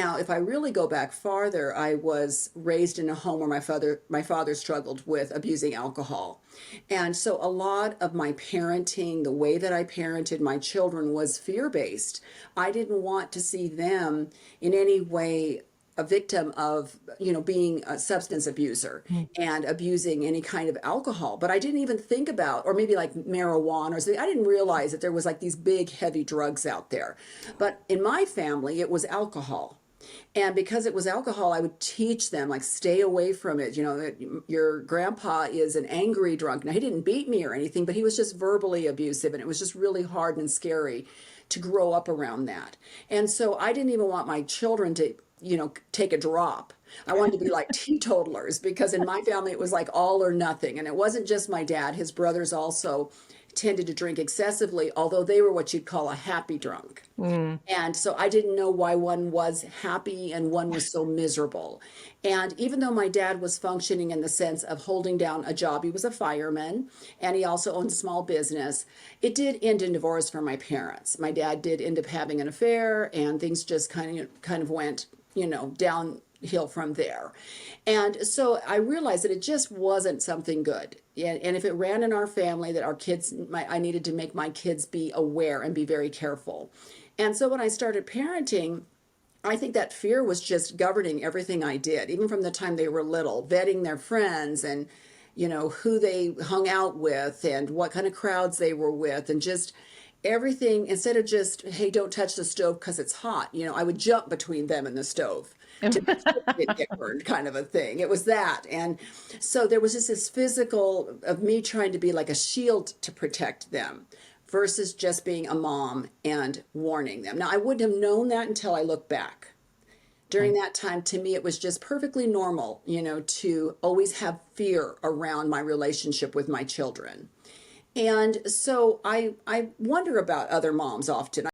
Now, if I really go back farther, I was raised in a home where my father struggled with abusing alcohol. And so a lot of my parenting, the way that I parented my children was fear-based. I didn't want to see them in any way a victim of, being a substance abuser Mm. and abusing any kind of alcohol. But I didn't even think about, or maybe like marijuana or something. I didn't realize that there was like these big, heavy drugs out there. But in my family, it was alcohol. And because it was alcohol, I would teach them, like, stay away from it. Your grandpa is an angry drunk. Now, he didn't beat me or anything, but he was just verbally abusive. And it was just really hard and scary to grow up around that. And so I didn't even want my children to, take a drop. I wanted to be like teetotalers because in my family, it was like all or nothing. And it wasn't just my dad, his brothers also tended to drink excessively, although they were what you'd call a happy drunk. Mm. And so I didn't know why one was happy and one was so miserable. And even though my dad was functioning in the sense of holding down a job, he was a fireman and he also owned a small business. It did end in divorce for my parents. My dad did end up having an affair and things just kind of went, downhill from there. And so I realized that it just wasn't something good. And if it ran in our family, that our kids, I needed to make my kids be aware and be very careful. And so when I started parenting, I think that fear was just governing everything I did, even from the time they were little, vetting their friends and, who they hung out with and what kind of crowds they were with and just everything. Instead of just, hey, don't touch the stove because it's hot, I would jump between them and the stove to make sure they didn't get burned, kind of a thing. It was that. And so there was just this physical of me trying to be like a shield to protect them versus just being a mom and warning them. Now, I wouldn't have known that until I look back. During that time, to me, it was just perfectly normal, to always have fear around my relationship with my children. And so I wonder about other moms often.